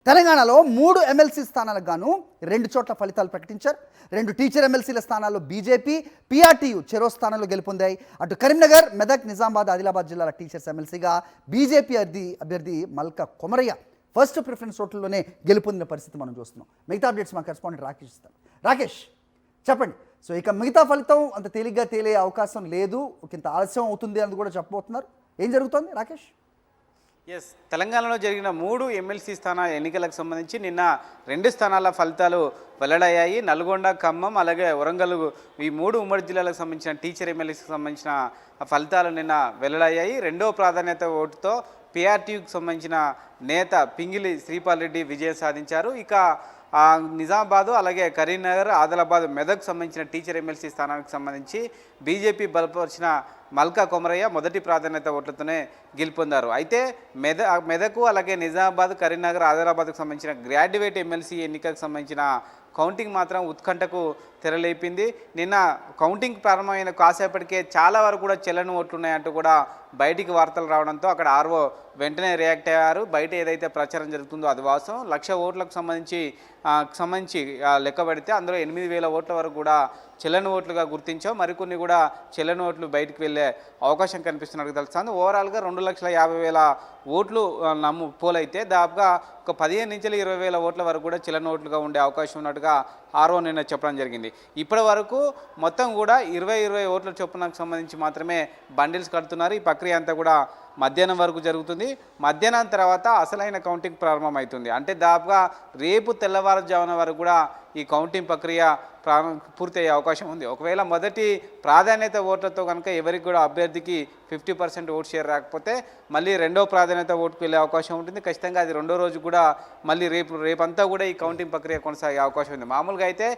తెలంగాణలో 3 ఎమ్మెల్సీ స్థానాలకు గాను 2 చోట్ల ఫలితాలు ప్రకటించారు. 2 టీచర్ ఎమ్మెల్సీల స్థానాల్లో బీజేపీ, పీఆర్టీయూ చెరో స్థానంలో గెలుపొందాయి. అటు కరీంనగర్, మెదక్, నిజామాబాద్, ఆదిలాబాద్ జిల్లాల టీచర్స్ ఎమ్మెల్సీగా బీజేపీ అభ్యర్థి మల్కా కొమరయ్య ఫస్ట్ ప్రిఫరెన్స్ ఓట్లలోనే గెలుపొందిన పరిస్థితి మనం చూస్తున్నాం. మిగతా అప్డేట్స్ మా కరెస్పాండెంట్ రాకేష్ ఇస్తారు. రాకేష్ చెప్పండి. సో ఇక మిగతా ఫలితం అంత తేలిగ్గా తేలే అవకాశం లేదు, ఇంత ఆలస్యం అవుతుంది అని కూడా చెప్పబోతున్నారు. ఏం జరుగుతోంది రాకేష్? తెలంగాణలో జరిగిన 3 ఎమ్మెల్సీ స్థానాల ఎన్నికలకు సంబంధించి నిన్న 2 స్థానాల ఫలితాలు వెల్లడయ్యాయి. నల్గొండ, ఖమ్మం అలాగే వరంగల్ ఈ 3 ఉమ్మడి జిల్లాలకు సంబంధించిన టీచర్ ఎమ్మెల్యేకి సంబంధించిన ఫలితాలు నిన్న వెల్లడయ్యాయి. రెండవ ప్రాధాన్యత ఓటుతో పీఆర్టీయూకి సంబంధించిన నేత పింగిలి శ్రీపాల్ రెడ్డి విజయం సాధించారు. ఇక నిజామాబాదు అలాగే కరీంనగర్, ఆదిలాబాద్, మెదక్ సంబంధించిన టీచర్ ఎమ్మెల్సీ స్థానానికి సంబంధించి బీజేపీ బలపరిచిన మల్కా కొమరయ్య మొదటి ప్రాధాన్యత ఓట్లతోనే గెలుపొందారు. అయితే మెదకు అలాగే నిజామాబాద్, కరీంనగర్, ఆదిలాబాద్కు సంబంధించిన గ్రాడ్యుయేట్ ఎమ్మెల్సీ ఎన్నికలకు సంబంధించిన కౌంటింగ్ మాత్రం ఉత్కంఠకు తెరలేపింది. నిన్న కౌంటింగ్ ప్రారంభమైన కాసేపటికే చాలా వరకు కూడా చెల్లని ఓట్లు ఉన్నాయంటూ కూడా బయటికి వార్తలు రావడంతో అక్కడ ఆర్ఓ వెంటనే రియాక్ట్ అయ్యారు. బయట ఏదైతే ప్రచారం జరుగుతుందో అది వాస్తవం. 1,00,000 ఓట్లకు సంబంధించి లెక్క పెడితే అందులో 8,000 ఓట్ల వరకు కూడా చెల్లని ఓట్లుగా గుర్తించాం. మరికొన్ని కూడా చెల్లని ఓట్లు బయటకు వెళ్ళే అవకాశం కనిపిస్తున్నట్టు తెలుస్తుంది. ఓవరాల్గా 2,50,000 ఓట్లు పోలైతే దాదాపుగా ఒక 15,000-20,000 ఓట్ల వరకు కూడా చెల్లని ఓట్లుగా ఉండే అవకాశం ఉన్నట్టుగా ఆర్ఓ నిన్న చెప్పడం జరిగింది. ఇప్పటి వరకు మొత్తం కూడా 20 ఓట్ల చొప్పునకు సంబంధించి మాత్రమే బండిల్స్ కడుతున్నారు. ఈ ప్రక్రియ అంతా కూడా మధ్యాహ్నం వరకు జరుగుతుంది. మధ్యాహ్నం తర్వాత అసలైన కౌంటింగ్ ప్రారంభమవుతుంది. అంటే దాదాపుగా రేపు తెల్లవారుజామున వరకు కూడా ఈ కౌంటింగ్ ప్రక్రియ పూర్తయ్యే అవకాశం ఉంది. ఒకవేళ మొదటి ప్రాధాన్యత ఓట్లతో కనుక ఎవరికి కూడా అభ్యర్థికి 50% ఓట్ షేర్ రాకపోతే మళ్ళీ రెండో ప్రాధాన్యత ఓటుకు వెళ్ళే అవకాశం ఉంటుంది. ఖచ్చితంగా అది రెండో రోజు కూడా మళ్ళీ రేపంతా కూడా ఈ కౌంటింగ్ ప్రక్రియ కొనసాగే అవకాశం ఉంది. మామూలుగా అయితే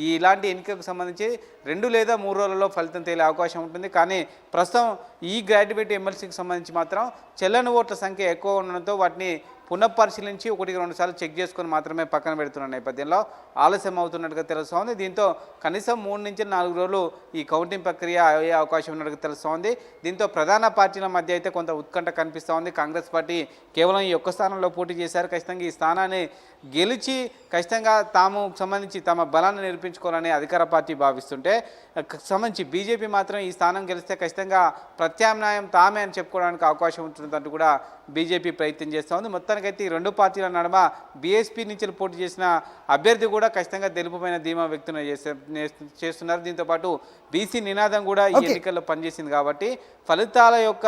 ఇలాంటి ఎన్నికలకు సంబంధించి 2 లేదా 3 రోజులలో ఫలితం తేలే అవకాశం ఉంటుంది. కానీ ప్రస్తుతం ఈ గ్రాడ్యుయేట్ ఎమ్మెల్సీకి సంబంధించి మాత్రం చెల్లని ఓట్ల సంఖ్య ఎక్కువ ఉండడంతో వాటిని పునఃపరిశీలించి 1-2 సార్లు చెక్ చేసుకొని మాత్రమే పక్కన పెడుతున్న నేపథ్యంలో ఆలస్యం అవుతున్నట్టుగా తెలుస్తోంది. దీంతో కనీసం 3-4 రోజులు ఈ కౌంటింగ్ ప్రక్రియ అయ్యే అవకాశం ఉన్నట్టుగా తెలుస్తోంది. దీంతో ప్రధాన పార్టీల మధ్య అయితే కొంత ఉత్కంఠ కనిపిస్తోంది. కాంగ్రెస్ పార్టీ కేవలం ఈ ఒక్క స్థానంలో పోటీ చేశారు. ఖచ్చితంగా ఈ స్థానాన్ని గెలిచి ఖచ్చితంగా తాము సంబంధించి తమ బలాన్ని నిరూపించుకోవాలని అధికార పార్టీ భావిస్తుంటే సంబంధించి బీజేపీ మాత్రం ఈ స్థానం గెలిస్తే ఖచ్చితంగా ప్రత్యామ్నాయం తామే అని చెప్పుకోవడానికి అవకాశం ఉంటుందంటూ కూడా బీజేపీ ప్రయత్నం చేస్తోంది. మొత్తానికైతే ఈ 2 పార్టీల నడుమ బీఎస్పీ నుంచి పోటీ చేసిన అభ్యర్థి కూడా ఖచ్చితంగా గెలుపుపైన ధీమా వ్యక్తం చేస్తున్నారు. దీంతోపాటు బీసీ నినాదం కూడా ఈ ఎన్నికల్లో పనిచేసింది కాబట్టి ఫలితాల యొక్క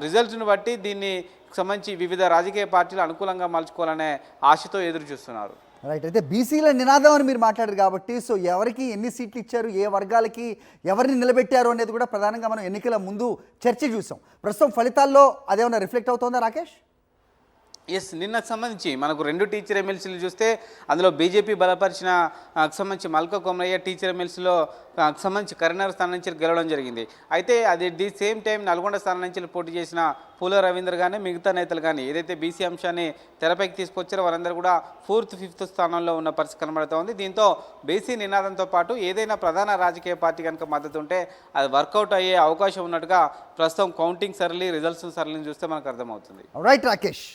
రిజల్ట్ను బట్టి దీన్ని సంబంధించి వివిధ రాజకీయ పార్టీలు అనుకూలంగా మలుచుకోవాలనే ఆశతో ఎదురు చూస్తున్నారు. రైట్. అయితే బీసీల నినాదం అని మీరు మాట్లాడారు కాబట్టి సో ఎవరికి ఎన్ని సీట్లు ఇచ్చారు, ఏ వర్గాలకి ఎవరిని నిలబెట్టారు అనేది కూడా ప్రధానంగా మనం ఎన్నికల ముందు చర్చ చూసాం. ప్రస్తుతం ఫలితాల్లో అదేమన్నా రిఫ్లెక్ట్ అవుతుందా రాకేష్? నిన్నకు సంబంధించి మనకు 2 టీచర్ ఎమ్మెల్సీలు చూస్తే అందులో బీజేపీ బలపరిచిన సంబంధించి మల్కా కొమరయ్య టీచర్ ఎమ్మెల్సీలో సంబంధించి కరీంనగర్ స్థానం నుంచి గెలవడం జరిగింది. అయితే అది ది సేమ్ టైం నల్గొండ స్థానం నుంచి పోటీ చేసిన పూల రవీందర్ కానీ మిగతా నేతలు కానీ ఏదైతే బీసీ అంశాన్ని తెరపైకి తీసుకొచ్చారో వారందరూ కూడా 4th, 5th స్థానంలో ఉన్న పరిస్థితి కనబడుతోంది. దీంతో బీసీ నినాదంతో పాటు ఏదైనా ప్రధాన రాజకీయ పార్టీ కనుక మద్దతు ఉంటే అది వర్కౌట్ అయ్యే అవకాశం ఉన్నట్టుగా ప్రస్తుతం కౌంటింగ్ సరళి రిజల్ట్స్ సరళిని చూస్తే మనకు అర్థమవుతుంది. రైట్ రాకేష్.